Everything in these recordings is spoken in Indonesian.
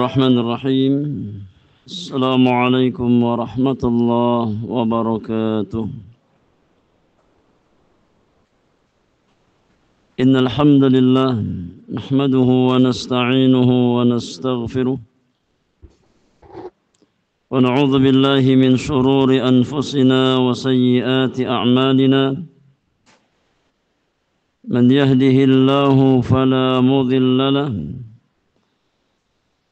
الرحمن الرحيم. السلام عليكم ورحمة الله وبركاته. إن الحمد لله نحمده ونستعينه ونستغفره ونعوذ بالله من شرور أنفسنا وسيئات أعمالنا. من يهده الله فلا مضل له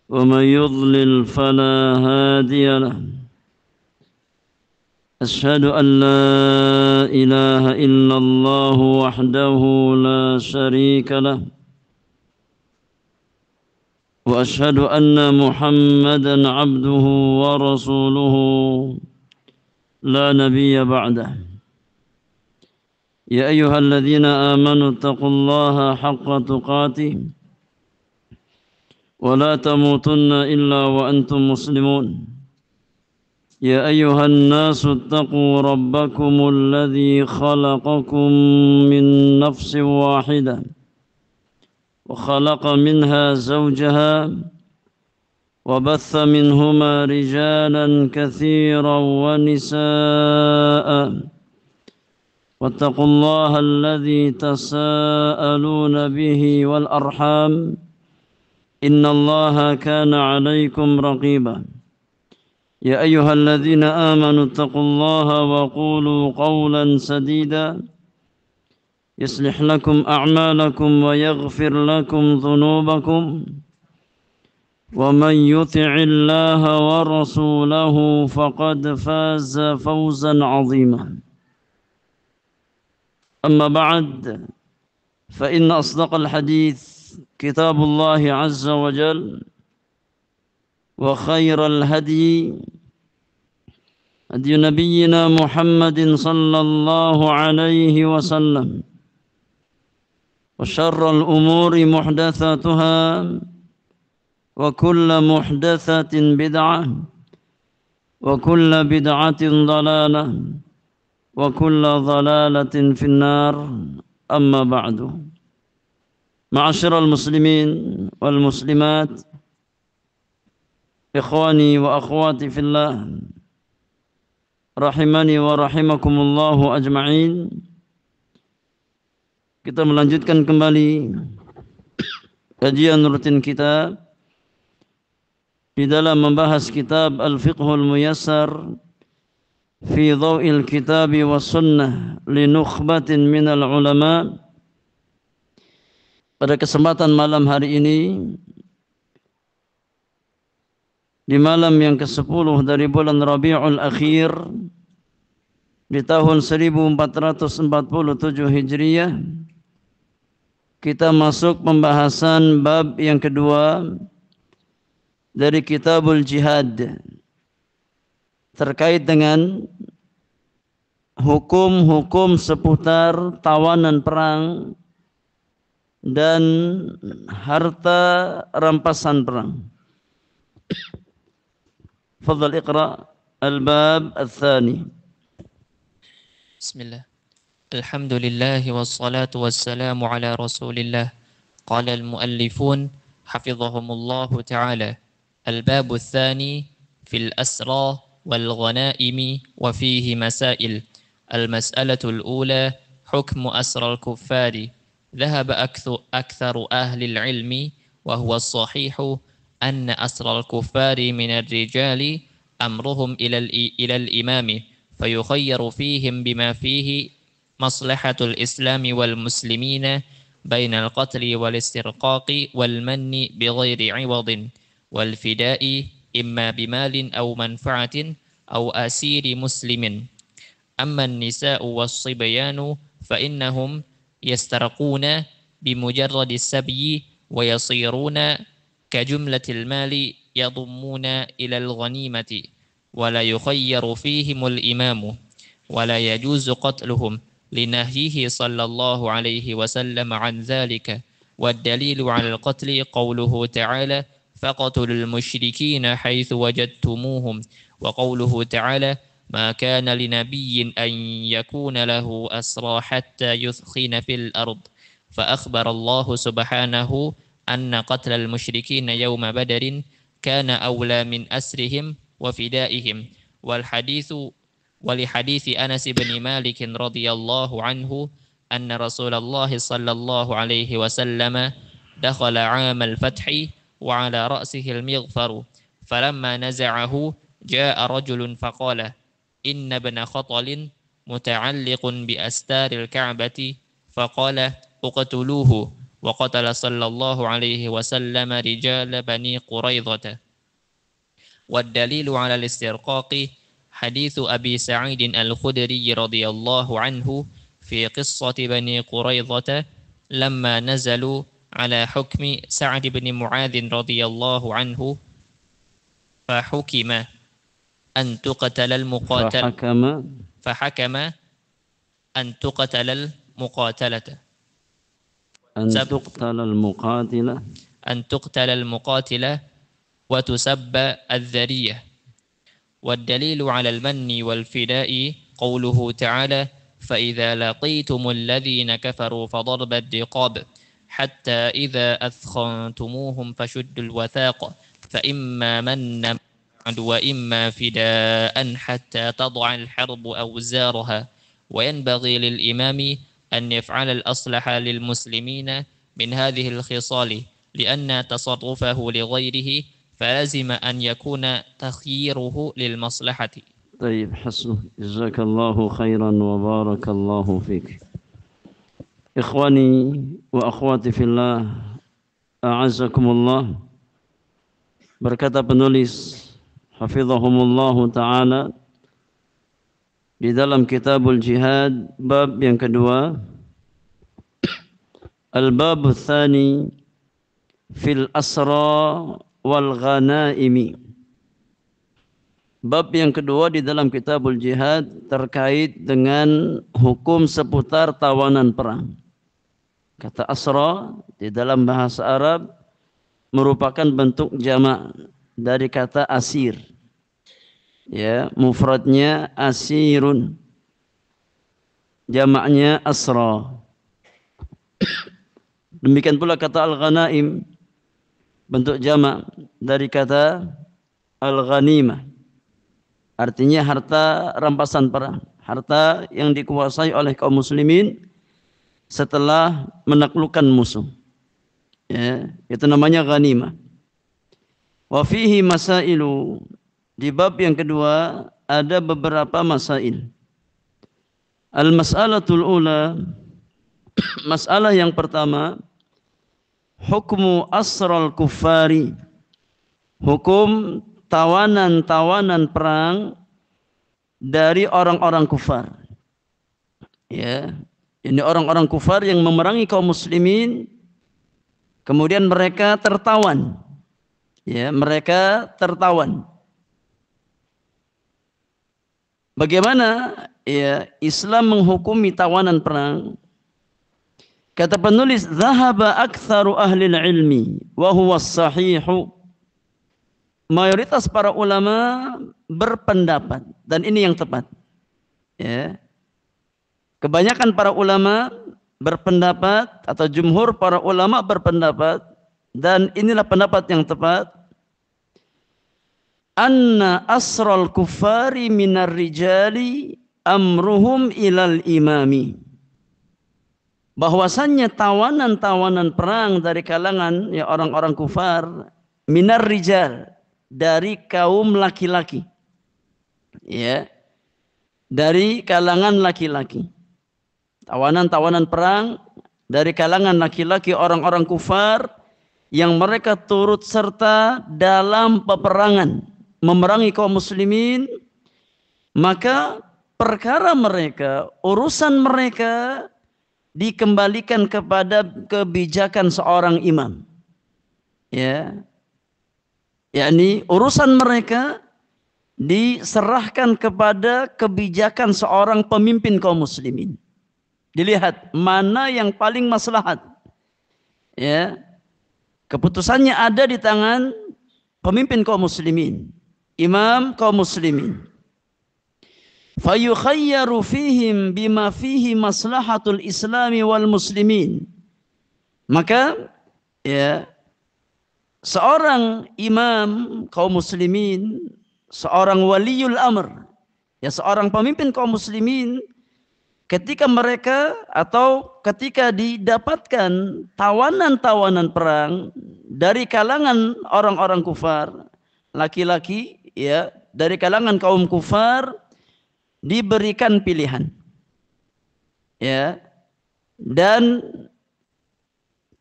ومن يضلل فلا هادي له. أشهد أن لا إله إلا الله وحده لا شريك له وأشهد أن محمدا عبده ورسوله لا نبي بعده. يا أيها الذين آمنوا اتقوا الله حق تقاته ولا تموتن إلا وأنتم مسلمون. يا أيها الناس اتقوا ربكم الذي خلقكم من نفس واحدة وخلق منها زوجها وبث منهما رجالا كثيرا ونساء واتقوا الله الذي تساءلون به والأرحام إن الله كان عليكم رقيبا. يا أيها الذين آمنوا اتقوا الله وقولوا قولا سديدا يصلح لكم أعمالكم ويغفر لكم ذنوبكم ومن يطع الله ورسوله فقد فاز فوزا عظيما. أما بعد فإن أصدق الحديث كتاب الله عز وجل وخير الهدي هدي نبينا محمد صلى الله عليه وسلم وشر الأمور محدثاتها وكل محدثة بدعة وكل بدعة ضلالة وكل ضلالة في النار. أما بعد. Ma'asyiral muslimin wal muslimat, ikhwani wa akhwati fillah, rahimani wa rahimakumullahu ajma'in. Kita melanjutkan kembali kajian rutin kita di dalam membahas kitab Al-Fiqhul Muyassar fi Dhaw'il Kitabi was Sunnah li nukhbatin minal ulama. Pada kesempatan malam hari ini, di malam yang ke-10 dari bulan Rabiul Akhir di tahun 1447 Hijriah, kita masuk pembahasan bab yang kedua dari Kitabul Jihad terkait dengan hukum-hukum seputar tawanan perang dan harta rampasan perang. Fadhal iqra al-bab al-thani. Bismillah. Alhamdulillah wassalatu wassalamu ala Rasulillah. Qala al-muallifun hafizahumullahu ta'ala. Al-bab al-thani fil asra wal ghanaimi wa fihi masail. Al-mas'alatu al-ula hukmu asra al-kuffari. ذهب أكثر أهل العلم وهو الصحيح أن أسرى الكفار من الرجال أمرهم إلى الإمام فيخير فيهم بما فيه مصلحة الإسلام والمسلمين بين القتل والاسترقاق والمن بغير عوض والفداء إما بمال أو منفعة أو أسير مسلم. أما النساء والصبيان فإنهم يسترقون بمجرد السبي ويصيرون كجملة المال يضمون إلى الغنيمة ولا يخير فيهم الإمام ولا يجوز قتلهم لنهيه صلى الله عليه وسلم عن ذلك. والدليل على القتل قوله تعالى فقتلوا المشركين حيث وجدتموهم، وقوله تعالى ما كان لنبي أن يكون له أسرى حتى يثخن في الأرض. فأخبر الله سبحانه أن قتل المشركين يوم بدر كان أولى من أسرهم وفدائهم. ولحديث أنس بن مالك رضي الله عنه أن رسول الله صلى الله عليه وسلم دخل عام الفتح وعلى رأسه المغفر، فلما نزعه جاء رجل فقال: إن ابن خطل متعلق بأستار الكعبة، فقال: اقتلوه. وقتل صلى الله عليه وسلم رجال بني قريظة. والدليل على الاسترقاق حديث أبي سعيد الخدري رضي الله عنه في قصة بني قريظة لما نزلوا على حكم سعد بن معاذ رضي الله عنه، فحكم أن تقتل المقاتلة أن تقتل المقاتلة وتسب الذرية. والدليل على المن والفداء قوله تعالى: فإذا لقيتم الذين كفروا فضرب الرقاب حتى إذا أثخنتموهم فشدوا الوثاق فإما منا بعد وإما فداء حتى تضع الحرب أوزارها. وينبغي للإمام أن يفعل الأصلح للمسلمين من هذه الخصال، لأن تصرفه لغيره فلازم أن يكون تخييره للمصلحة. طيب حسن، جزاك الله خيرا وبارك الله فيك. إخواني وأخواتي في الله, a'azzakumullah. Berkata penulis hafizahumullahu ta'ala di dalam Kitabul Jihad, bab yang kedua, al-babu tsani fil asra wal ghanaimi. Bab yang kedua di dalam Kitabul Jihad terkait dengan hukum seputar tawanan perang. Kata asra di dalam bahasa Arab merupakan bentuk jamak dari kata asir. Ya, mufradnya asirun, jamaknya asra. Demikian pula kata al-ghanaim, bentuk jamak dari kata al-ghanimah, artinya harta rampasan perang, harta yang dikuasai oleh kaum muslimin setelah menaklukkan musuh. Ya, itu namanya ghanimah. Wa fihi masailu, di bab yang kedua ada beberapa masail. Al-mas'alatul ula, masalah yang pertama, hukmu asral kuffari, hukum tawanan-tawanan perang dari orang-orang kufar. Ya, ini orang-orang kufar yang memerangi kaum muslimin, kemudian mereka tertawan. Ya, mereka tertawan. Bagaimana ya Islam menghukumi tawanan perang? Kata penulis, "Dhahaba aktsaru ahli ilmi wa huwa sahihu." Mayoritas para ulama berpendapat, dan ini yang tepat. Ya. Kebanyakan para ulama berpendapat, atau jumhur para ulama berpendapat, dan inilah pendapat yang tepat, anna asral kuffari minar rijali amruhum ilal imami. Bahwasannya tawanan-tawanan perang dari kalangan ya orang-orang kufar, minar rijal, dari kaum laki-laki. Ya. Dari kalangan laki-laki. Tawanan-tawanan perang dari kalangan laki-laki orang-orang kufar yang mereka turut serta dalam peperangan memerangi kaum muslimin, maka perkara mereka, urusan mereka dikembalikan kepada kebijakan seorang imam. Ya. Yakni urusan mereka diserahkan kepada kebijakan seorang pemimpin kaum muslimin. Dilihat mana yang paling maslahat. Ya. Keputusannya ada di tangan pemimpin kaum muslimin, imam kaum muslimin. Fayukhayyaru fihim bima fihi maslahatul islami wal muslimin. Maka ya seorang imam kaum muslimin, seorang waliul amr, ya seorang pemimpin kaum muslimin, ketika mereka atau ketika didapatkan tawanan-tawanan perang dari kalangan orang-orang kufar, laki-laki ya dari kalangan kaum kufar, diberikan pilihan. Ya. Dan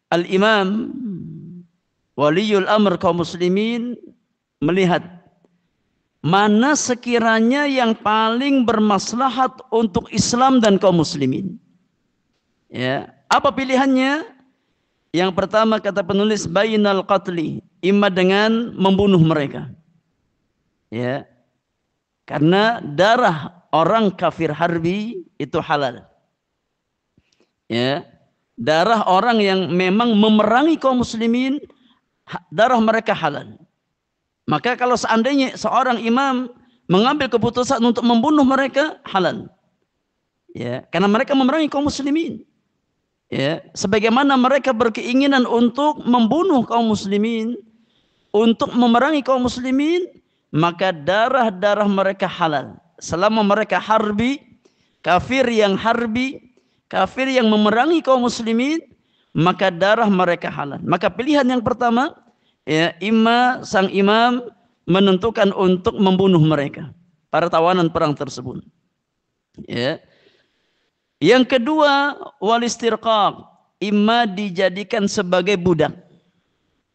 al-imam waliul amr kaum muslimin melihat mana sekiranya yang paling bermaslahat untuk Islam dan kaum muslimin. Ya, apa pilihannya? Yang pertama kata penulis bainal qatli, imma dengan membunuh mereka. Ya. Karena darah orang kafir harbi itu halal. Ya. Darah orang yang memang memerangi kaum muslimin, darah mereka halal. Maka kalau seandainya seorang imam mengambil keputusan untuk membunuh mereka, halal. Ya, karena mereka memerangi kaum muslimin. Ya, sebagaimana mereka berkeinginan untuk membunuh kaum muslimin, untuk memerangi kaum muslimin, maka darah-darah mereka halal. Selama mereka harbi, kafir yang harbi, kafir yang memerangi kaum muslimin, maka darah mereka halal. Maka pilihan yang pertama, ya, sang imam menentukan untuk membunuh mereka, para tawanan perang tersebut. Ya. Yang kedua, wal istirqaq, imma dijadikan sebagai budak.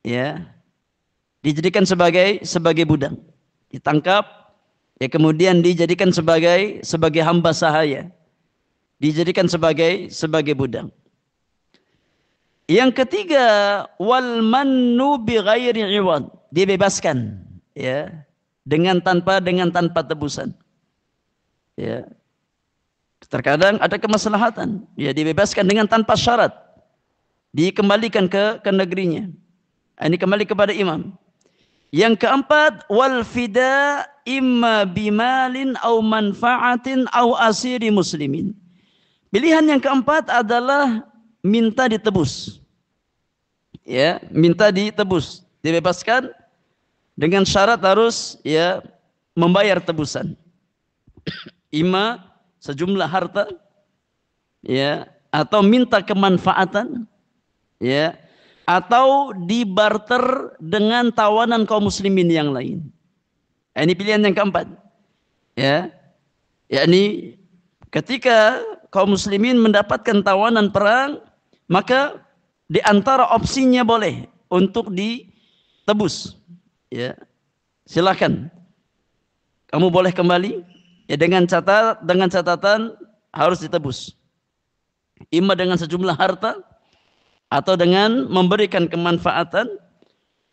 Ya. Dijadikan sebagai budak. Ditangkap, ya kemudian dijadikan sebagai hamba sahaya. Dijadikan sebagai budak. Yang ketiga, wal mannu bi ghairi iwad, dibebaskan, ya, dengan tanpa tebusan. Ya. Terkadang ada kemaslahatan, ya, dibebaskan dengan tanpa syarat, dikembalikan ke negerinya. Ini kembali kepada imam. Yang keempat, wal fida imma bimalin au manfaatin au asiri muslimin. Pilihan yang keempat adalah minta ditebus. Ya, minta ditebus, dibebaskan dengan syarat harus, ya, membayar tebusan. Ima sejumlah harta, ya, atau minta kemanfaatan, ya, atau dibarter dengan tawanan kaum muslimin yang lain. Ini pilihan yang keempat. Ya. Yakni ketika kaum muslimin mendapatkan tawanan perang, maka di antara opsinya boleh untuk ditebus. Ya. Silakan. Kamu boleh kembali, ya, dengan catatan harus ditebus. Ima dengan sejumlah harta, atau dengan memberikan kemanfaatan,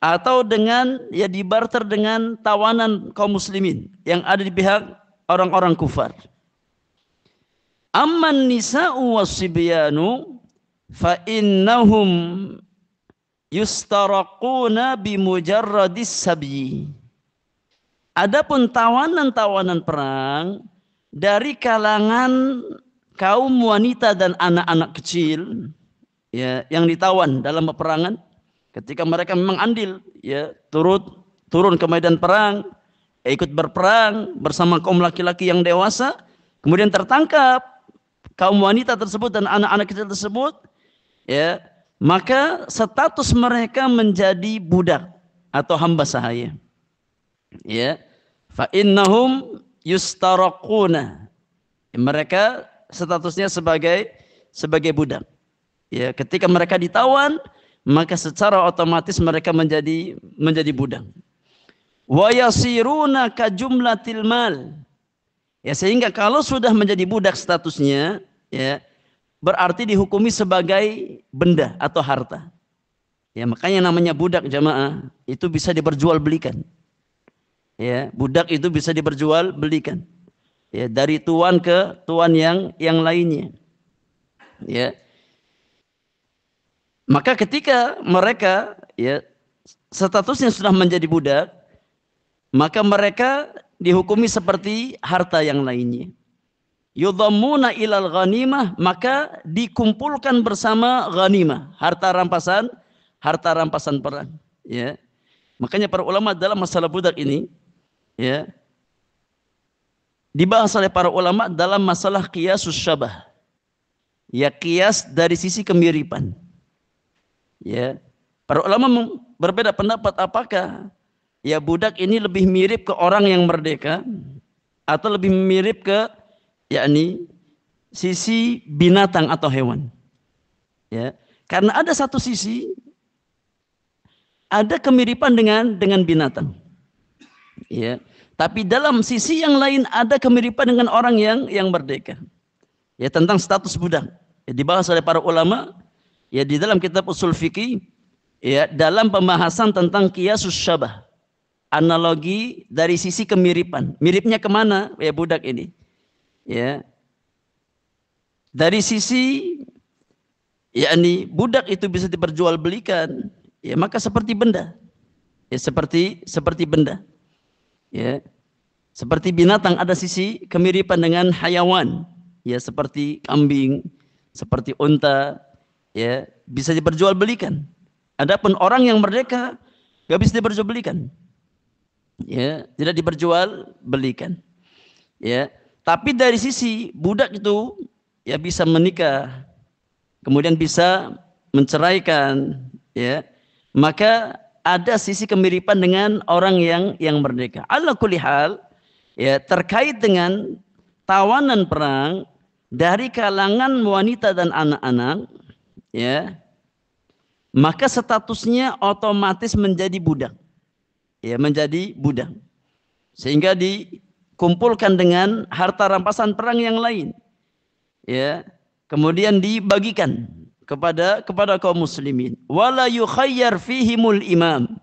atau dengan, ya, dibarter dengan tawanan kaum muslimin yang ada di pihak orang-orang kufar. Amman nisa'u wasibyanu fa innahum yustaraquna bimujarradis sabyi. Adapun tawanan-tawanan perang dari kalangan kaum wanita dan anak-anak kecil, ya, yang ditawan dalam peperangan, ketika mereka memang andil, ya, turun ke medan perang, ikut berperang bersama kaum laki-laki yang dewasa, kemudian tertangkap kaum wanita tersebut dan anak-anak kecil tersebut, ya, maka status mereka menjadi budak atau hamba sahaya. Ya, fa innahum yustaraquna. Mereka statusnya sebagai budak. Ya, ketika mereka ditawan, maka secara otomatis mereka menjadi budak. Wa yasiruna ka jumlatil mal. Ya, sehingga kalau sudah menjadi budak statusnya, ya, berarti dihukumi sebagai benda atau harta. Ya, makanya namanya budak, jamaah, itu bisa diperjualbelikan. Ya, budak itu bisa diperjualbelikan. Ya, dari tuan ke tuan yang lainnya. Ya. Maka ketika mereka, ya, statusnya sudah menjadi budak, maka mereka dihukumi seperti harta yang lainnya. Yudhammuna ilal ghanimah, maka dikumpulkan bersama ghanimah, harta rampasan perang. Ya. Makanya para ulama dalam masalah budak ini ya dibahas oleh para ulama dalam masalah qiyasus syabah. Ya, qiyas dari sisi kemiripan. Ya. Para ulama berbeda pendapat apakah ya budak ini lebih mirip ke orang yang merdeka atau lebih mirip ke yakni sisi binatang atau hewan. Ya. Karena ada satu sisi ada kemiripan dengan binatang. Ya. Tapi dalam sisi yang lain ada kemiripan dengan orang yang merdeka. Ya, tentang status budak. Ya, dibahas oleh para ulama ya di dalam kitab usul fikih ya dalam pembahasan tentang qiyasus syabah. Analogi dari sisi kemiripan. Miripnya kemana ya budak ini? Ya. Dari sisi yakni budak itu bisa diperjualbelikan. Ya, maka seperti benda. Ya, seperti benda. Ya. Seperti binatang ada sisi kemiripan dengan hayawan. Ya, seperti kambing, seperti unta, ya, bisa diperjualbelikan. Adapun orang yang merdeka enggak bisa diperjualbelikan. Ya, tidak diperjualbelikan. Ya, tapi dari sisi budak itu ya bisa menikah, kemudian bisa menceraikan, ya. Maka ada sisi kemiripan dengan orang yang merdeka. Ala kulli hal, ya, terkait dengan tawanan perang dari kalangan wanita dan anak-anak, ya, maka statusnya otomatis menjadi budak, ya, menjadi budak, sehingga dikumpulkan dengan harta rampasan perang yang lain, ya, kemudian dibagikan kepada kaum muslimin. Wala yukhayyar fihimul imam.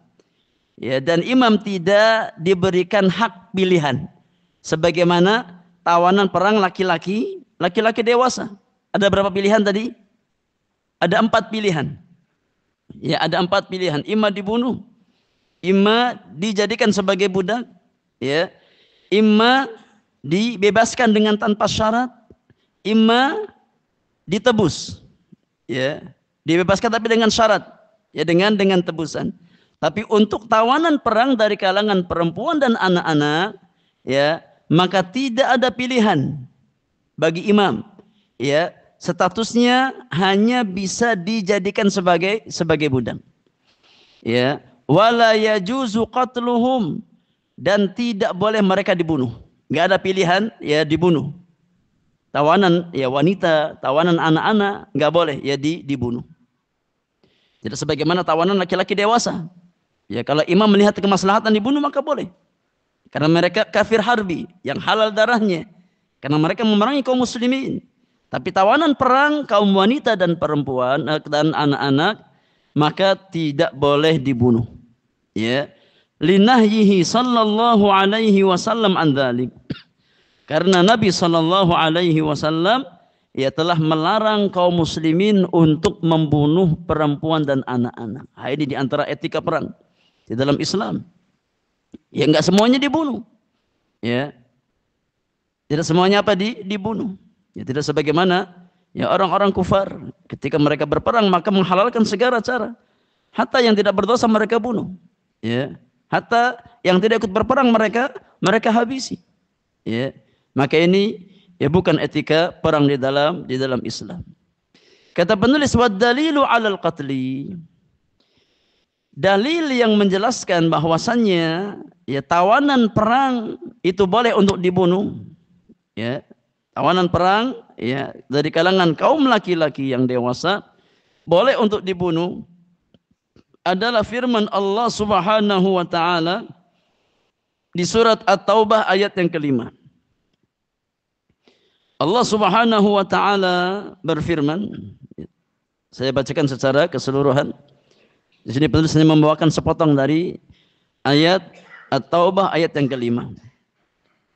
Ya, dan imam tidak diberikan hak pilihan. Sebagaimana tawanan perang laki-laki dewasa. Ada berapa pilihan tadi? Ada 4 pilihan. Ya, ada 4 pilihan. Imma dibunuh, imma dijadikan sebagai budak, ya, imma dibebaskan dengan tanpa syarat, imma ditebus. Ya, dibebaskan tapi dengan syarat, ya, dengan tebusan. Tapi untuk tawanan perang dari kalangan perempuan dan anak-anak, ya, maka tidak ada pilihan bagi imam. Ya, statusnya hanya bisa dijadikan sebagai budak. Ya, wala yajuzu qatluhum, dan tidak boleh mereka dibunuh. Enggak ada pilihan, ya, dibunuh. Tawanan ya wanita, tawanan anak-anak nggak boleh ya dibunuh. Tidak sebagaimana tawanan laki-laki dewasa. Ya, kalau imam melihat kemaslahatan dibunuh maka boleh. Karena mereka kafir harbi yang halal darahnya. Karena mereka memerangi kaum muslimin. Tapi tawanan perang kaum wanita dan perempuan dan anak-anak maka tidak boleh dibunuh. Ya. Linahyihi sallallahu alaihi wasallam an dzalik. Karena Nabi Shallallahu Alaihi Wasallam ia telah melarang kaum muslimin untuk membunuh perempuan dan anak-anak. Ini di antara etika perang di dalam Islam. Ya, enggak semuanya dibunuh. Ya, tidak semuanya dibunuh. Ya, tidak sebagaimana ya orang-orang kufar ketika mereka berperang maka menghalalkan segala cara. Hatta yang tidak berdosa mereka bunuh. Ya, hatta yang tidak ikut berperang mereka habisi. Ya. Maka ini ya bukan etika perang di dalam Islam. Kata penulis wad dalilu 'alal qatli. Dalil yang menjelaskan bahwasannya ya tawanan perang itu boleh untuk dibunuh. Ya, tawanan perang ya dari kalangan kaum laki-laki yang dewasa boleh untuk dibunuh adalah firman Allah Subhanahu wa taala di surat At-Taubah ayat yang kelima. Allah Subhanahu wa taala berfirman, saya bacakan secara keseluruhan. Di sini penulis hanya membawakan sepotong dari ayat At-Taubah ayat yang kelima.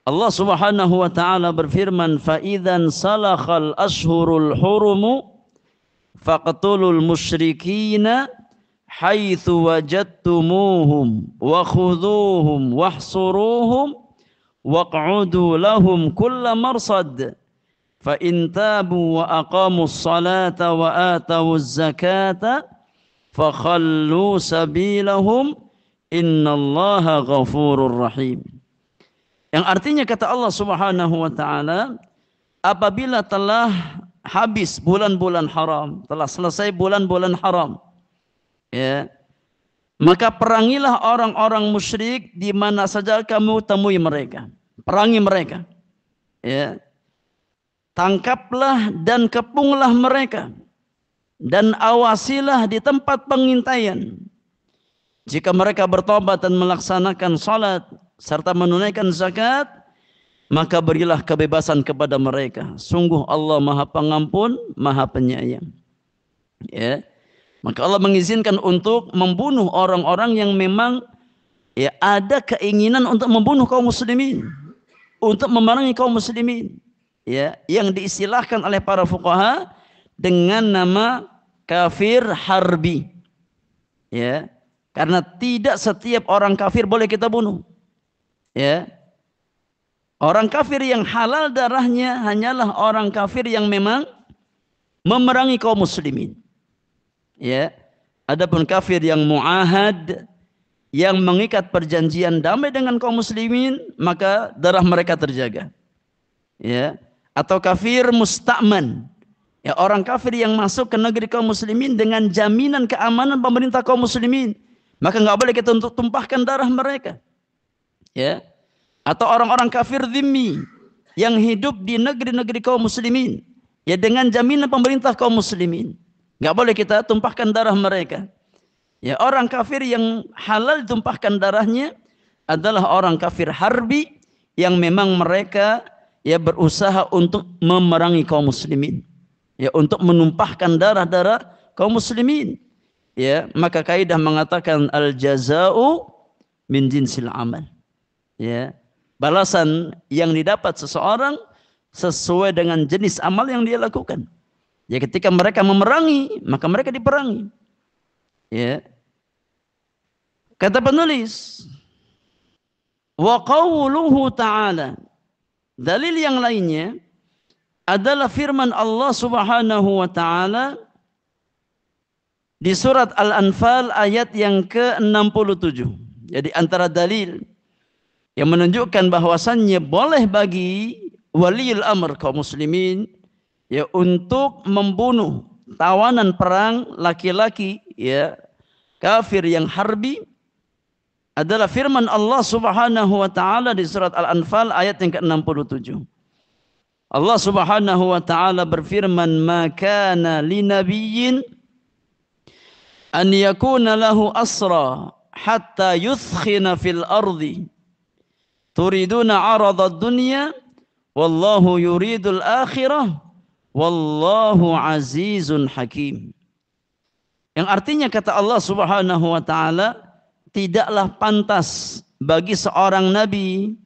Allah Subhanahu wa taala berfirman, "Fa idzan salakhal ashhurul hurum faqtulul musyrikina haitsu wajadtumuhum wa khudhuhum wahsuruhum waq'udu lahum kulla marsad." Fa in tabu wa aqamus salata wa atawuz zakata fa khallu sabilahum Innallaha ghafurur rahim. Yang artinya kata Allah Subhanahu wa taala, apabila telah habis bulan-bulan haram, telah selesai bulan-bulan haram, ya, maka perangilah orang-orang musyrik di mana saja kamu temui mereka. Perangi mereka. Ya. Tangkaplah dan kepunglah mereka. Dan awasilah di tempat pengintaian. Jika mereka bertobat dan melaksanakan salat serta menunaikan zakat, maka berilah kebebasan kepada mereka. Sungguh Allah Maha Pengampun, Maha Penyayang. Ya. Maka Allah mengizinkan untuk membunuh orang-orang yang memang ya ada keinginan untuk membunuh kaum muslimin, untuk memerangi kaum muslimin. Ya, yang diistilahkan oleh para fuqaha dengan nama kafir harbi. Ya. Karena tidak setiap orang kafir boleh kita bunuh. Ya. Orang kafir yang halal darahnya hanyalah orang kafir yang memang memerangi kaum muslimin. Ya. Adapun kafir yang muahad, yang mengikat perjanjian damai dengan kaum muslimin, maka darah mereka terjaga. Ya. Atau kafir musta'man. Ya, orang kafir yang masuk ke negeri kaum muslimin dengan jaminan keamanan pemerintah kaum muslimin, maka enggak boleh kita untuk tumpahkan darah mereka. Ya. Atau orang-orang kafir dhimmi yang hidup di negeri-negeri kaum muslimin, ya dengan jaminan pemerintah kaum muslimin, enggak boleh kita tumpahkan darah mereka. Ya, orang kafir yang halal ditumpahkan darahnya adalah orang kafir harbi yang memang mereka ya berusaha untuk memerangi kaum muslimin, ya untuk menumpahkan darah-darah kaum muslimin. Ya, maka kaidah mengatakan al jazau min jinsil amal. Ya. Balasan yang didapat seseorang sesuai dengan jenis amal yang dia lakukan. Ya, ketika mereka memerangi, maka mereka diperangi. Ya. Kata penulis, wa qauluhu ta'ala, dalil yang lainnya adalah firman Allah Subhanahu wa taala di surat Al-Anfal ayat yang ke-67. Jadi antara dalil yang menunjukkan bahwasannya boleh bagi waliul amr kaum muslimin ya untuk membunuh tawanan perang laki-laki ya kafir yang harbi adalah firman Allah Subhanahu wa taala di surat Al-Anfal ayat yang ke-67. Allah Subhanahu wa taala berfirman, "Ma kana linabiyyin an yakuna lahu asra hatta yuthkhina fil ardi turiduna 'aradad dunya wallahu yuridul akhirah wallahu azizun hakim." Yang artinya kata Allah Subhanahu wa taala, tidaklah pantas bagi seorang nabi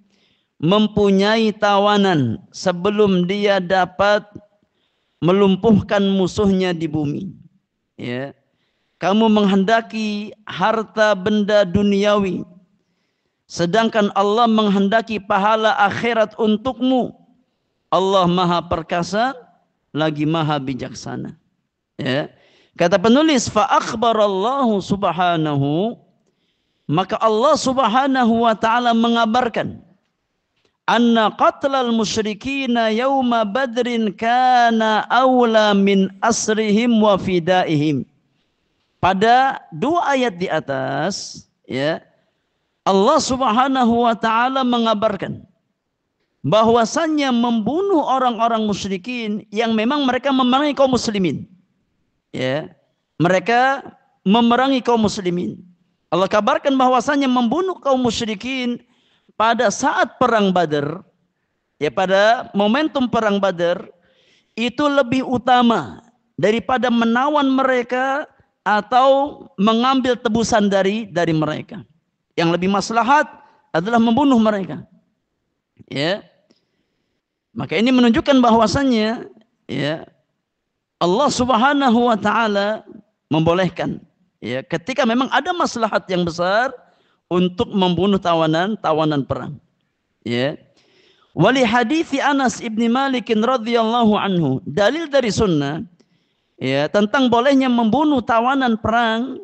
mempunyai tawanan sebelum dia dapat melumpuhkan musuhnya di bumi. Ya. Kamu menghendaki harta benda duniawi, sedangkan Allah menghendaki pahala akhirat untukmu. Allah Maha Perkasa lagi Maha Bijaksana. Ya. Kata penulis, fa akhbarallahu subhanahu, maka Allah Subhanahu wa taala mengabarkan anna qatlal musyrikina yauma badrin kana awla min asrihim wa fidaihim. Pada dua ayat di atas ya Allah Subhanahu wa taala mengabarkan bahwasannya membunuh orang-orang musyrikin yang memang mereka memerangi kaum muslimin. Ya, mereka memerangi kaum muslimin. Allah kabarkan bahwasannya membunuh kaum musyrikin pada saat perang Badar, ya pada momentum perang Badar itu lebih utama daripada menawan mereka atau mengambil tebusan dari mereka. Yang lebih maslahat adalah membunuh mereka. Ya. Maka ini menunjukkan bahwasannya ya Allah Subhanahu wa taala membolehkan ya ketika memang ada maslahat yang besar untuk membunuh tawanan perang. Ya. Wali hadithi Anas ibn Malik radhiyallahu anhu, dalil dari sunnah ya tentang bolehnya membunuh tawanan perang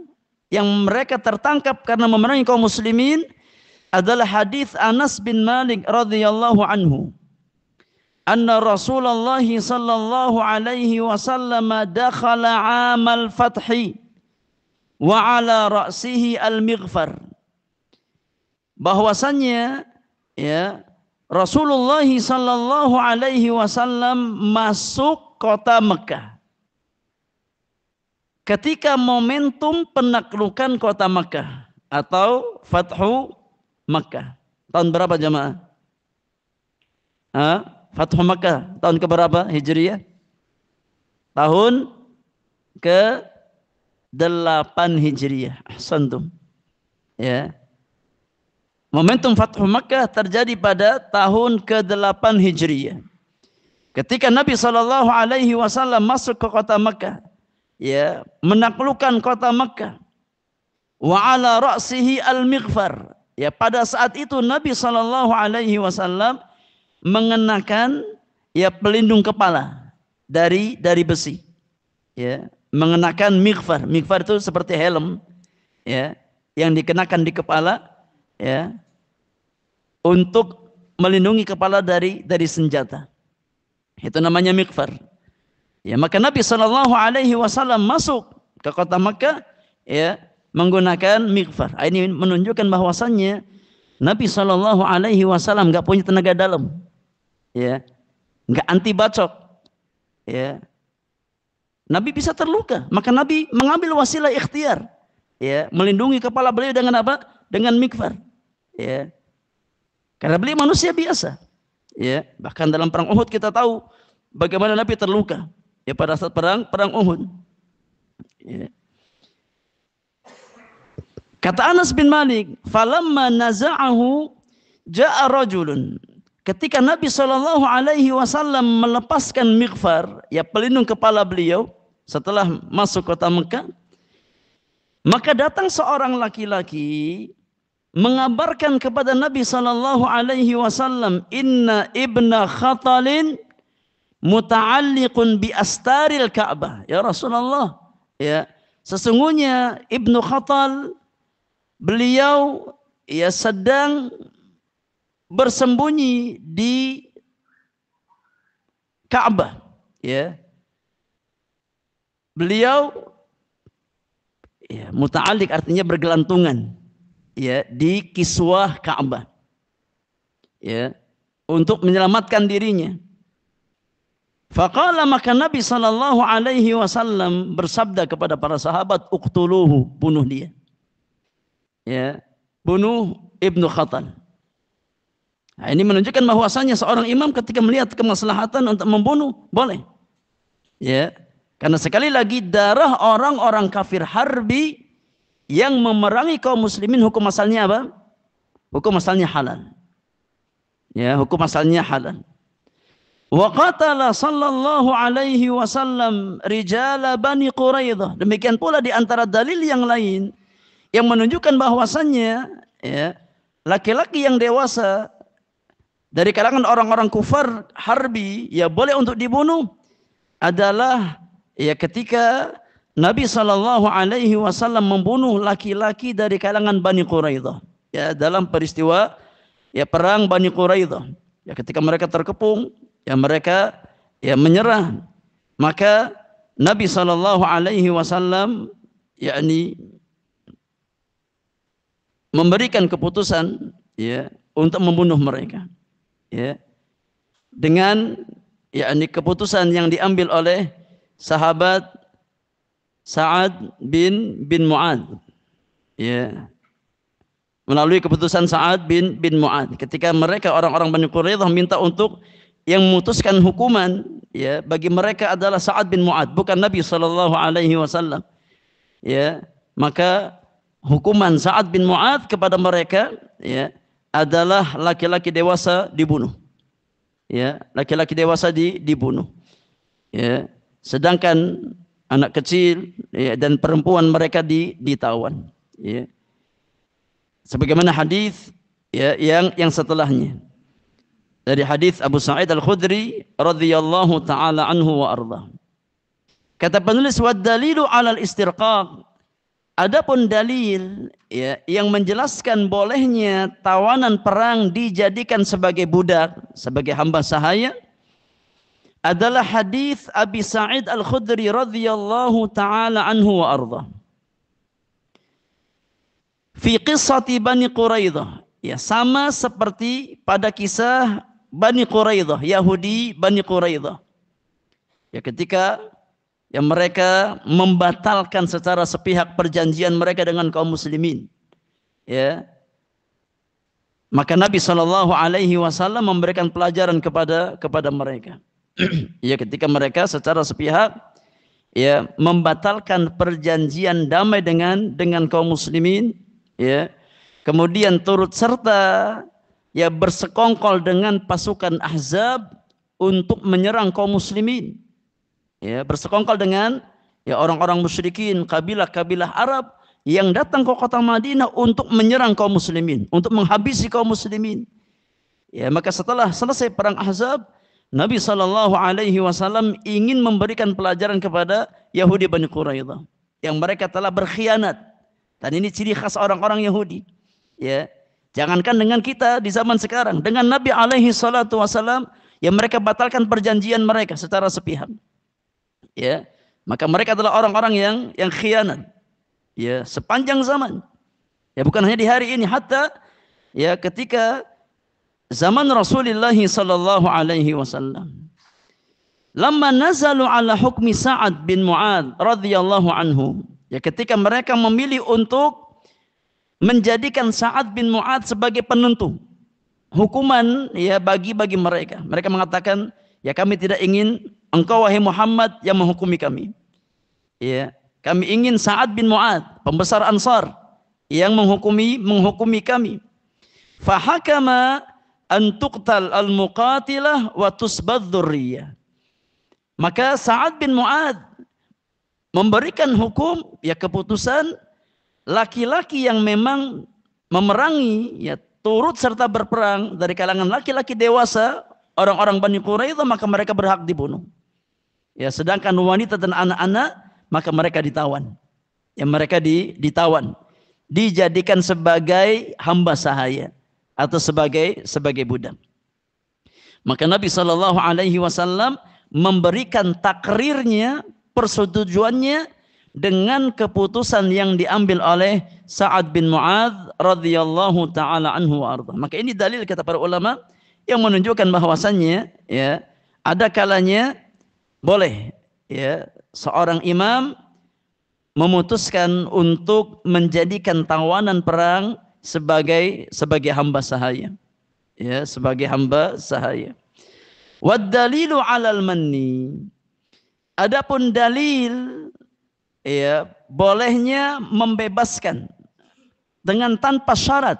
yang mereka tertangkap karena memerangi kaum muslimin adalah hadis Anas bin Malik radhiyallahu anhu. Anna Rasulullah sallallahu alaihi wasallam dakhala 'amal fathi wa 'ala ra'sihi al-mighfar. Bahwasannya ya Rasulullah sallallahu alaihi wasallam masuk kota Mekah ketika momentum penaklukan kota Mekah atau Fathu Mekah. Tahun berapa jemaah? Fathu Mekah tahun keberapa Hijriyah? Tahun ke-8 Hijriyah. Ahsantum. Ya. Momentum Fathu Mekah terjadi pada tahun ke-8 Hijriyah. Ketika Nabi SAW masuk ke kota Mekah, ya, menaklukkan kota Mekah. Wa ala ra'sihi al-mighfar. Ya, pada saat itu Nabi SAW mengenakan ya pelindung kepala dari besi. Ya, mengenakan mighfar. Mighfar itu seperti helm, ya, yang dikenakan di kepala, ya, untuk melindungi kepala dari senjata. Itu namanya mighfar. Ya, maka Nabi SAW masuk ke kota Makkah, ya, menggunakan mighfar. Ini menunjukkan bahwasannya Nabi SAW nggak punya tenaga dalam, ya, nggak anti bacok, ya. Nabi bisa terluka, maka Nabi mengambil wasilah ikhtiar, ya, melindungi kepala beliau dengan apa? Dengan mighfar, ya. Karena beliau manusia biasa, ya. Bahkan dalam perang Uhud kita tahu bagaimana Nabi terluka, ya, pada saat perang Uhud. Ya. Kata Anas bin Malik, falamma naza'ahu ja'a rajulun. Ketika Nabi SAW melepaskan mighfar, ya, pelindung kepala beliau setelah masuk kota Mekah, maka datang seorang laki-laki mengabarkan kepada Nabi SAW, inna ibna Khatalin muta'alliqun bi astaril Ka'bah. Ya Rasulullah, ya, sesungguhnya Ibnu Khatal, beliau, ya, sedang bersembunyi di Ka'bah, ya. Beliau, ya, muta'alliq artinya bergelantungan, ya, di kiswah Ka'bah, ya, untuk menyelamatkan dirinya. Faqala, maka Nabi SAW bersabda kepada para sahabat, uqtuluhu, bunuh dia. Ya, bunuh Ibnu Khatal. Nah, ini menunjukkan bahwasanya seorang imam ketika melihat kemaslahatan untuk membunuh, boleh. Ya, karena sekali lagi darah orang-orang kafir harbi yang memerangi kaum muslimin hukum asalnya apa? Hukum asalnya halal. Ya, hukum asalnya halal. Wa qatala sallallahu alaihi wasallam rijala Bani Quraidah. Demikian pula di antara dalil yang lain yang menunjukkan bahwasannya, ya, laki-laki yang dewasa dari kalangan orang-orang kufar harbi, ya, boleh untuk dibunuh adalah, ya, ketika Nabi SAW membunuh laki-laki dari kalangan Bani Quraidah, ya, dalam peristiwa, ya, perang Bani Quraidah. Ya, ketika mereka terkepung, ya, mereka, ya, menyerah, maka Nabi SAW, yakni memberikan keputusan, ya, untuk membunuh mereka, ya, dengan, yakni keputusan yang diambil oleh sahabat Sa'ad bin Mu'adz, ya, melalui keputusan Sa'ad bin Mu'adz ketika mereka orang-orang Bani Quraidah minta untuk yang memutuskan hukuman, ya, bagi mereka adalah Sa'ad bin Mu'adz, bukan Nabi SAW, ya, maka hukuman Sa'ad bin Mu'adz kepada mereka, ya, adalah laki-laki dewasa dibunuh, ya, laki-laki dewasa dibunuh, ya, sedangkan anak kecil, ya, dan perempuan mereka ditawan, ya, sebagaimana hadis, ya, yang setelahnya dari hadis Abu Sa'id Al-Khudri radhiyallahu taala anhu wa arda. Kata penulis, wa dalilu 'alal istirqaq Adapun dalil ya yang menjelaskan bolehnya tawanan perang dijadikan sebagai budak, sebagai hamba sahaya adalah hadis Abi Sa'id Al-Khudri radhiyallahu taala anhu wa arda. Fi qissati Bani Quraidah, ya sama seperti pada kisah Bani Quraidah, Yahudi Bani Quraidah. Ya ketika yang mereka membatalkan secara sepihak perjanjian mereka dengan kaum muslimin, ya maka Nabi SAW memberikan pelajaran kepada mereka. Ya ketika mereka secara sepihak ya membatalkan perjanjian damai dengan kaum muslimin, ya kemudian turut serta ya bersekongkol dengan pasukan Ahzab untuk menyerang kaum muslimin. Ya, bersekongkol dengan ya orang-orang musyrikin, kabilah-kabilah Arab yang datang ke kota Madinah untuk menyerang kaum muslimin, untuk menghabisi kaum muslimin. Ya, maka setelah selesai perang Ahzab, Nabi SAW ingin memberikan pelajaran kepada Yahudi Bani Quraidah yang mereka telah berkhianat. Dan ini ciri khas orang-orang Yahudi. Ya, jangankan dengan kita di zaman sekarang, dengan Nabi SAW yang mereka batalkan perjanjian mereka secara sepihak. Ya, maka mereka adalah orang-orang yang khianat. Ya, sepanjang zaman. Ya, bukan hanya di hari ini, hatta ya ketika zaman Rasulullah sallallahu alaihi wasallam. Lamma nazalu ala hukmi Sa'ad bin Mu'adz radhiyallahu anhu. Ya, ketika mereka memilih untuk menjadikan Sa'ad bin Mu'adz sebagai penentu hukuman ya bagi mereka. Mereka mengatakan, ya kami tidak ingin engkau wahai Muhammad yang menghukumi kami. Ya, kami ingin Sa'ad bin Mu'adz, pembesar Ansar, yang menghukumi kami. Fahakama an tuqtal al-muqatilah wa tusbad dzurriyyah. Maka Sa'ad bin Mu'adz memberikan hukum ya keputusan laki-laki yang memang memerangi ya turut serta berperang dari kalangan laki-laki dewasa orang-orang Bani Quraidah, maka mereka berhak dibunuh. Ya, sedangkan wanita dan anak-anak maka mereka ditawan. Ya, mereka ditawan, dijadikan sebagai hamba sahaya atau sebagai budak. Maka Nabi SAW memberikan takrirnya, persetujuannya dengan keputusan yang diambil oleh Sa'ad bin Mu'adz radhiyallahu taala anhu wa arda. Maka ini dalil kata para ulama yang menunjukkan bahwasannya ya ada kalanya boleh ya seorang imam memutuskan untuk menjadikan tawanan perang sebagai hamba sahaya. Ya, sebagai hamba sahaya. Wad dalilu 'alal manni. Adapun dalil ya bolehnya membebaskan dengan tanpa syarat.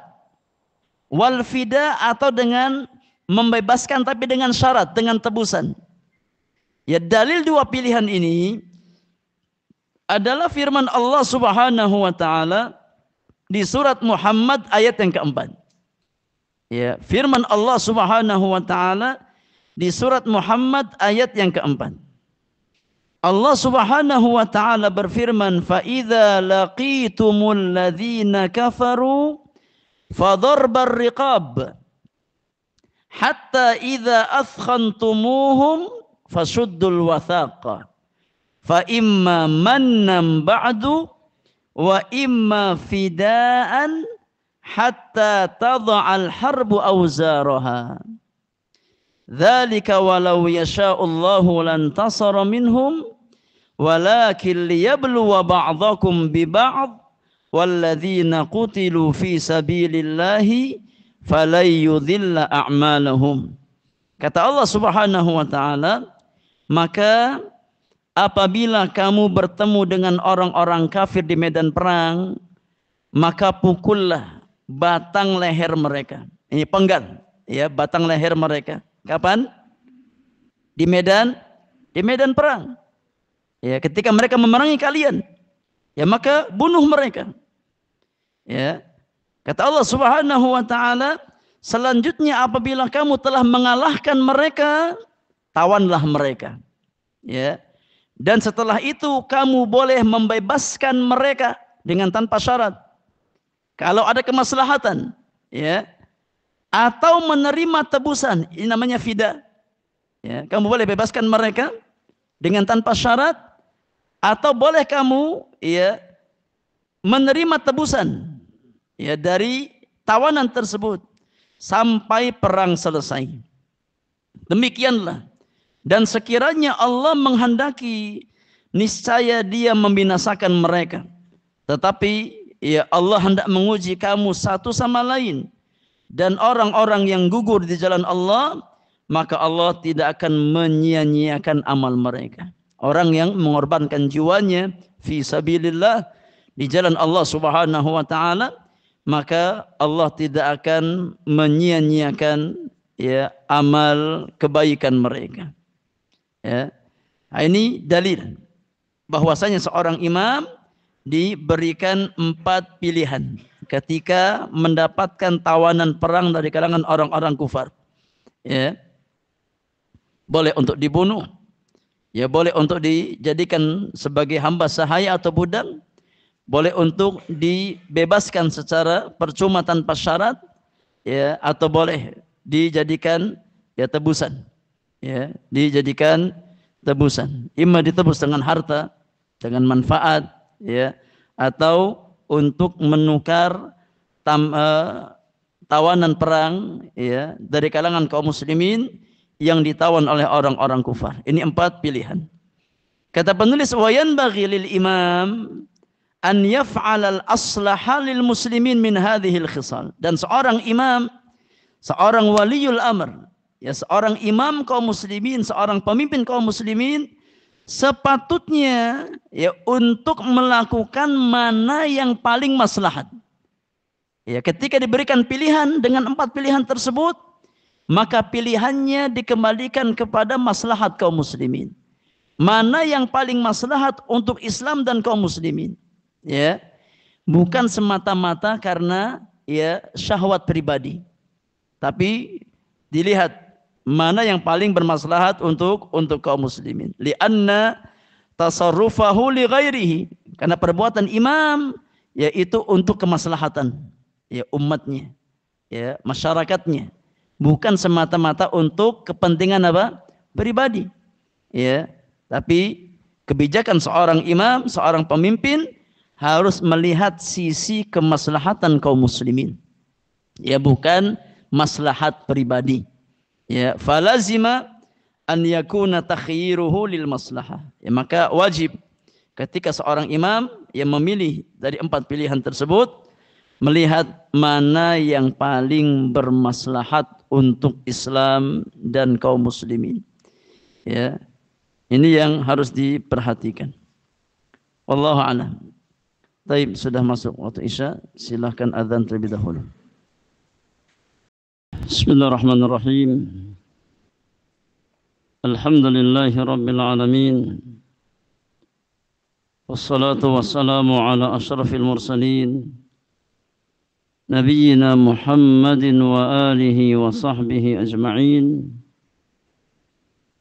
Wal fida atau dengan membebaskan tapi dengan syarat, dengan tebusan. Ya, dalil dua pilihan ini adalah firman Allah Subhanahu wa taala di surat Muhammad ayat yang keempat. Ya, firman Allah Subhanahu wa taala di surat Muhammad ayat yang keempat. Allah Subhanahu wa taala berfirman, "Fa idza laqitumul ladzina kafaru fadharbar riqab hatta idza athkhantumuhum fasuddul wathaqa fa imma mannan ba'du wa imma fidaan hatta tadha'al harbu awzaraha dzalika walau yasha'ullahu lan tasara minhum walakin liyabluwa ba'dakum bi ba'd walladzina qutilu fi sabilillahi falayyudhilla a'malahum." Kata Allah Subhanahu wa taala, maka apabila kamu bertemu dengan orang-orang kafir di medan perang, maka pukullah batang leher mereka. Ini penggal, ya, batang leher mereka. Kapan? Di medan perang. Ya, ketika mereka memerangi kalian, ya maka bunuh mereka. Ya. Kata Allah Subhanahu wa taala, selanjutnya apabila kamu telah mengalahkan mereka, tawanlah mereka. Ya. Dan setelah itu kamu boleh membebaskan mereka dengan tanpa syarat. Kalau ada kemaslahatan, ya, atau menerima tebusan, ini namanya fida. Ya, kamu boleh bebaskan mereka dengan tanpa syarat, atau boleh kamu, ya, menerima tebusan, ya, dari tawanan tersebut sampai perang selesai. Demikianlah. Dan sekiranya Allah menghendaki, niscaya Dia membinasakan mereka. Tetapi ya Allah hendak menguji kamu satu sama lain. Dan orang-orang yang gugur di jalan Allah, maka Allah tidak akan menyia-nyiakan amal mereka. Orang yang mengorbankan jiwanya fi sabilillah, di jalan Allah Subhanahu wa taala, maka Allah tidak akan menyia-nyiakan, ya, amal kebaikan mereka. Ya. Nah, ini dalil bahwasanya seorang imam diberikan 4 pilihan ketika mendapatkan tawanan perang dari kalangan orang-orang kufar. Ya. Boleh untuk dibunuh, ya, boleh untuk dijadikan sebagai hamba sahaya atau budak, boleh untuk dibebaskan secara percuma tanpa syarat, ya, atau boleh dijadikan, ya, tebusan, ya, dijadikan tebusan. Imma ditebus dengan harta, dengan manfaat, ya, atau untuk menukar tawanan perang, ya, dari kalangan kaum muslimin yang ditawan oleh orang-orang kufar. Ini 4 pilihan. Kata penulis, wa yanbaghi lil imam an yaf'al al-aslaha lil muslimin min hadhil khisal. Dan seorang imam, seorang waliul amr, ya, seorang imam kaum muslimin, seorang pemimpin kaum muslimin, sepatutnya, ya, untuk melakukan mana yang paling maslahat. Ya, ketika diberikan pilihan dengan 4 pilihan tersebut, maka pilihannya dikembalikan kepada maslahat kaum muslimin. Mana yang paling maslahat untuk Islam dan kaum muslimin. Ya, bukan semata-mata karena, ya, syahwat pribadi, tapi dilihat mana yang paling bermaslahat untuk kaum muslimin. Lianna tasarrufahu li ghairihi, karena perbuatan imam, yaitu untuk kemaslahatan, ya, umatnya, ya, masyarakatnya, bukan semata-mata untuk kepentingan apa? Pribadi. Ya, tapi kebijakan seorang imam, seorang pemimpin harus melihat sisi kemaslahatan kaum muslimin. Ya, bukan maslahat pribadi. Ya, falazima an yakuna takhyiruhu lil maslahah. Ya, maka wajib ketika seorang imam yang memilih dari 4 pilihan tersebut, melihat mana yang paling bermaslahat untuk Islam dan kaum muslimin. Ya, ini yang harus diperhatikan. Wallahu a'lam. Baik, sudah masuk waktu Isya, silahkan azan terlebih dahulu. Bismillahirrahmanirrahim. Alhamdulillahi rabbil alamin. Wassalatu wassalamu ala asyrafil mursalin, nabiyyina Muhammadin wa alihi wa sahbihi ajma'in,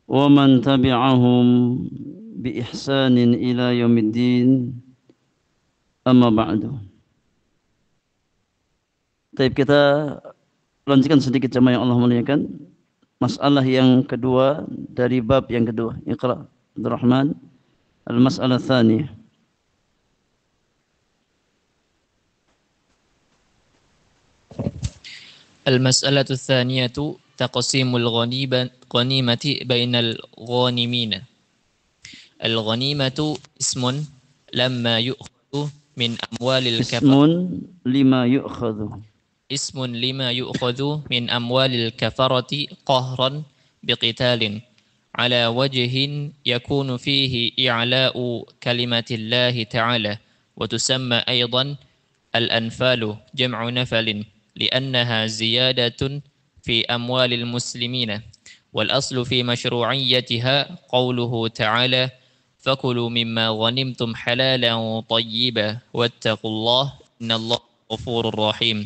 wa man tabi'ahum bi ihsanin ila yaumiddin. Amma ba'du. Baik, kita lanjutkan sedikit jemaah yang Allah muliakan. Masalah yang kedua dari bab yang kedua. Iqra, Abdurrahman. Al-mas'alah tsaniyah. المسألة الثانية تقسيم الغنيمة بين الغانمين. الغنيمة اسم لما يؤخذ من أموال اسم لما يؤخذ من أموال الكفرة قهرا بقتال على وجه يكون فيه إعلاء كلمة الله تعالى، وتسمى أيضا الأنفال جمع نفل لأنها زيادة في أموال المسلمين. والأصل في مشروعيتها قوله تعالى: فكلوا مما غنمتم حلالا طيبا واتقوا الله إن الله غفور رحيم.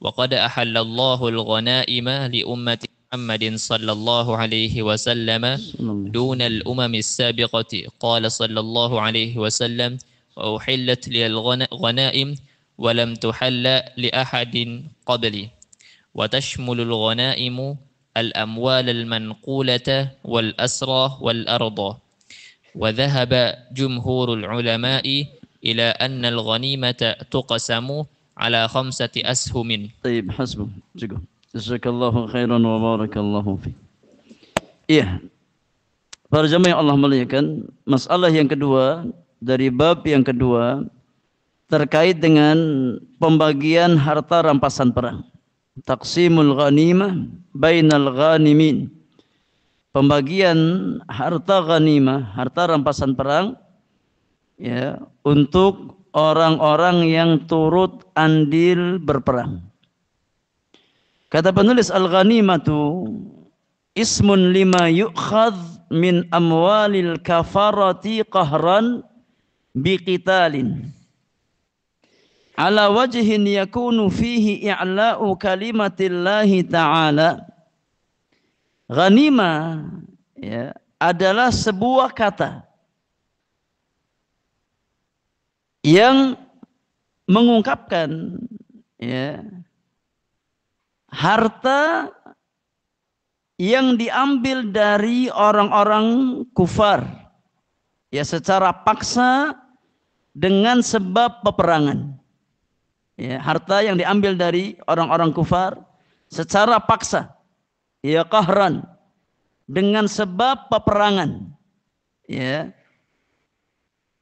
وقد أحل الله الغنائم لأمة محمد صلى الله عليه وسلم دون الأمم السابقة. قال صلى الله عليه وسلم: وأحلت لي الغنائم ولم تحل لأحد قبلي وتشمل الغنائم الأموال المنقولة والأسرى والأرض وذهب جمهور العلماء إلى أن الغنيمة تقسم على 5 أسهم. طيب حسبه cukup. Jazakallahu khairan wa barakallahu fi. Iya. Para jemaah yang Allah muliakan, masalah yang kedua dari bab yang kedua terkait dengan pembagian harta rampasan perang. Taqsimul ghanimah bainal ghanimin. Pembagian harta ghanimah, harta rampasan perang ya, untuk orang-orang yang turut andil berperang. Kata penulis, al-ghanimatu ismun lima yu'khadh min amwalil kafarati qahran biqitalin ala wajhin yakunu fihi i'la'u kalimatillahi ta'ala. Ghanimah ya, adalah sebuah kata yang mengungkapkan ya, harta yang diambil dari orang-orang kufar ya, secara paksa dengan sebab peperangan ya, harta yang diambil dari orang-orang kufar secara paksa ya, qahran, dengan sebab peperangan ya,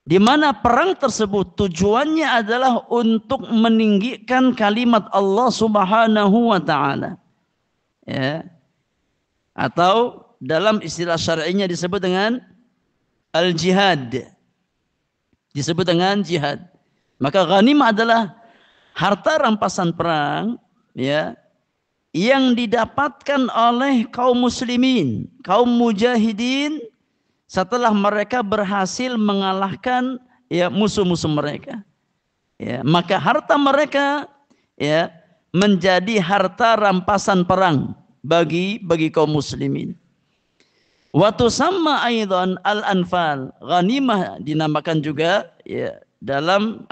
di mana perang tersebut tujuannya adalah untuk meninggikan kalimat Allah Subhanahu wa taala. Ya. Atau dalam istilah syar'inya disebut dengan al-jihad. Disebut dengan jihad. Maka ghanimah adalah harta rampasan perang ya, yang didapatkan oleh kaum muslimin, kaum mujahidin setelah mereka berhasil mengalahkan ya, musuh-musuh mereka. Ya, maka harta mereka ya, menjadi harta rampasan perang bagi kaum muslimin. Wa tusamma aidan al-anfal. Ghanimah dinamakan juga ya, dalam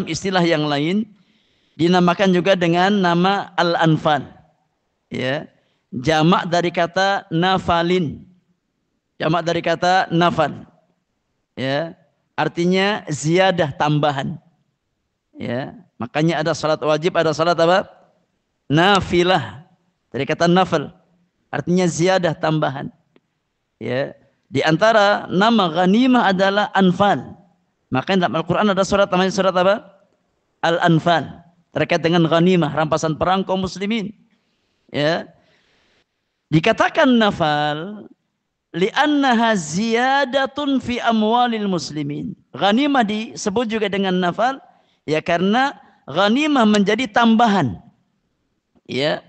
istilah yang lain dinamakan juga dengan nama al-anfal. Ya, jamak dari kata nafalin. Jamak dari kata nafal. Ya, artinya ziyadah, tambahan. Ya, makanya ada salat wajib, ada salat apa? Nafilah. Dari kata nafal, artinya ziyadah, tambahan. Ya, di antara nama ghanimah adalah anfal. Makanya dalam Al-Qur'an ada surat namanya surat apa? Al-Anfal. Terkait dengan ghanimah, rampasan perang kaum muslimin. Ya. Dikatakan nafal li'annaha ziyadatun fi amwalil muslimin. Ghanimah disebut juga dengan nafal ya, karena ghanimah menjadi tambahan ya,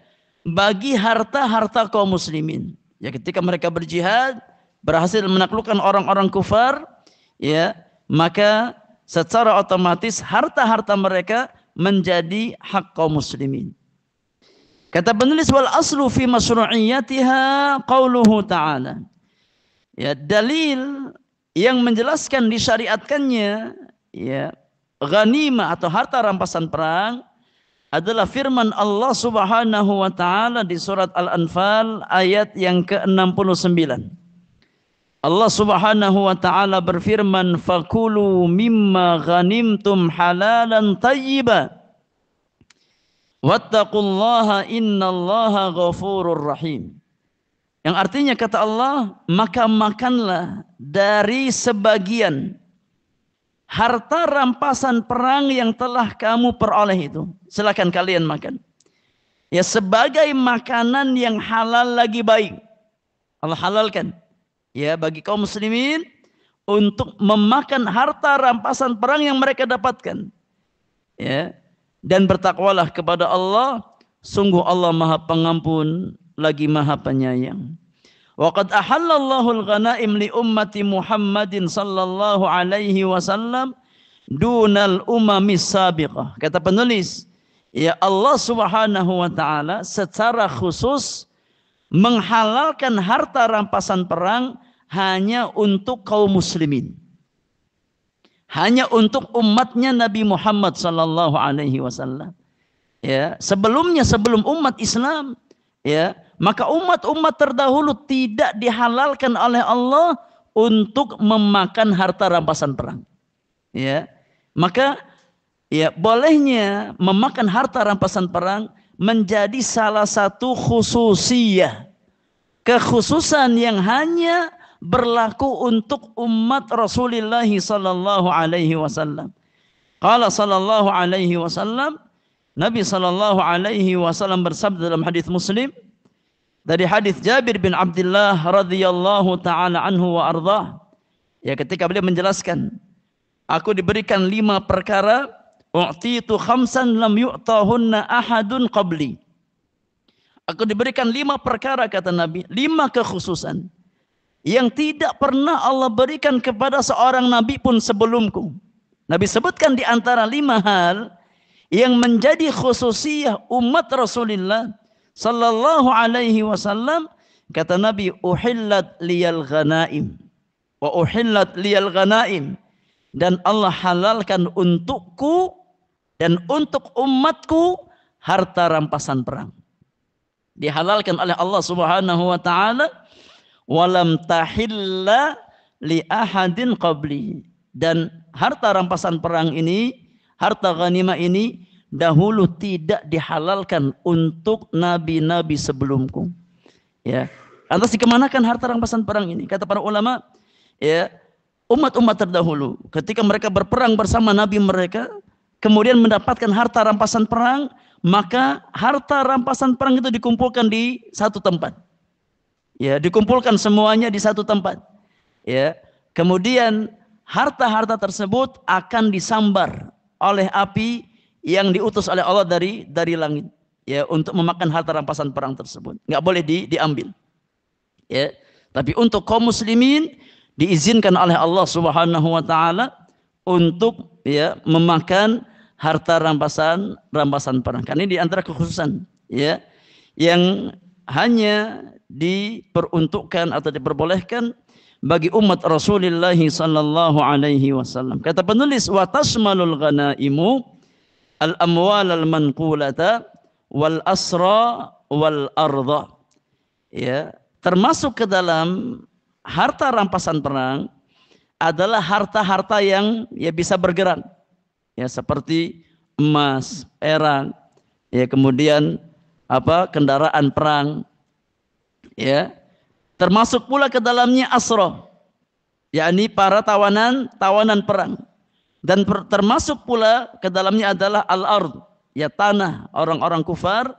bagi harta-harta kaum muslimin. Ya, ketika mereka berjihad berhasil menaklukkan orang-orang kufar ya, maka secara otomatis harta-harta mereka menjadi hak kaum muslimin. Kata penulis, wal aslu fi masyru'iyyatiha qauluhu ta'ala. Ya, dalil yang menjelaskan disyariatkannya ya, ghanimah atau harta rampasan perang adalah firman Allah Subhanahu wa taala di surat Al-Anfal ayat yang ke-69. Allah Subhanahu wa taala berfirman, "Fakulu mimma ghanimtum halalan thayyiban wattaqullaha innallaha ghafurur rahim." Yang artinya kata Allah, maka makanlah dari sebagian harta rampasan perang yang telah kamu peroleh itu. Silakan kalian makan. Ya, sebagai makanan yang halal lagi baik. Allah halalkan ya bagi kaum muslimin untuk memakan harta rampasan perang yang mereka dapatkan. Ya. Dan bertakwalah kepada Allah, sungguh Allah Maha Pengampun lagi Maha Penyayang. Wa qad ahallallahu al-ghanaim li ummati Muhammadin sallallahu alaihi wasallam dunal umamis sabiqah. Kata penulis, ya Allah Subhanahu wa taala secara khusus menghalalkan harta rampasan perang hanya untuk kaum muslimin. hanya untuk umatnya Nabi Muhammad sallallahu alaihi wasallam. Ya, sebelum umat Islam, ya, maka umat-umat terdahulu tidak dihalalkan oleh Allah untuk memakan harta rampasan perang. Ya. Maka ya bolehnya memakan harta rampasan perang menjadi salah satu khususiyah, kekhususan yang hanya berlaku untuk umat Rasulullah sallallahu alaihi wasallam. Qala sallallahu alaihi wasallam, Nabi sallallahu alaihi wasallam bersabda dalam hadis Muslim dari hadis Jabir bin Abdullah radhiyallahu taala anhu wa ardhah. Ya, ketika beliau menjelaskan, aku diberikan 5 perkara, u'titu khamsan lam yu'tahunna ahadun qabli. Aku diberikan 5 perkara, kata Nabi, 5 kekhususan yang tidak pernah Allah berikan kepada seorang nabi pun sebelumku. Nabi sebutkan di antara 5 hal yang menjadi khususiyah umat Rasulullah sallallahu alaihi wasallam, kata Nabi, uhillat liyal ghanaim wa uhillat liyal ghanaim, dan Allah halalkan untukku dan untuk umatku harta rampasan perang. Dihalalkan oleh Allah Subhanahu wa taala, walam tahilla li ahadin qabli, dan harta rampasan perang ini, harta ghanimah ini dahulu tidak dihalalkan untuk nabi-nabi sebelumku. Ya, lantas dikemanakan harta rampasan perang ini? Kata para ulama, ya, umat-umat terdahulu ketika mereka berperang bersama nabi mereka, kemudian mendapatkan harta rampasan perang, maka harta rampasan perang itu dikumpulkan di satu tempat. Ya, dikumpulkan semuanya di satu tempat. Ya, kemudian harta-harta tersebut akan disambar oleh api yang diutus oleh Allah dari langit, ya, untuk memakan harta rampasan perang tersebut. Nggak boleh diambil. Ya, tapi untuk kaum muslimin diizinkan oleh Allah Subhanahu wa taala untuk, ya, memakan harta rampasan perang. Karena ini di antara kekhususan, ya, yang hanya diperuntukkan atau diperbolehkan bagi umat Rasulullah sallallahu alaihi wasallam. Kata penulis, wa tasmalul ghanaimu al-amwal al-manqulata wal asra wal arda. Ya, termasuk ke dalam harta rampasan perang adalah harta-harta yang, ya, bisa bergerak. Ya, seperti emas, perak, ya, kemudian kendaraan perang, ya, termasuk pula ke dalamnya asra, yakni para tawanan perang, dan termasuk pula ke dalamnya adalah al-ard, ya, tanah orang-orang kufar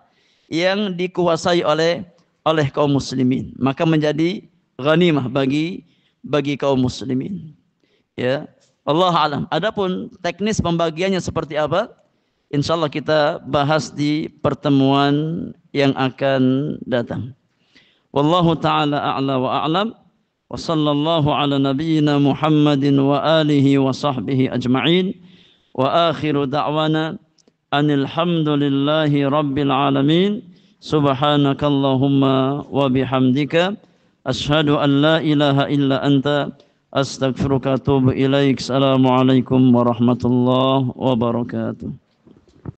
yang dikuasai oleh kaum muslimin, maka menjadi ghanimah bagi kaum muslimin. Ya, Allah alam. Adapun teknis pembagiannya seperti apa, insyaallah kita bahas di pertemuan yang akan datang. Wallahu ta'ala a'la wa a'lam. Wa sallallahu ala nabiyyina Muhammadin wa alihi wa sahbihi ajma'in. Wa akhiru da'wana anil hamdulillahi rabbil alamin. Subhanakallahumma wa bihamdika asyhadu an la ilaha illa anta astaghfiruka wa atubu ilaik. Assalamualaikum warahmatullahi wabarakatuh.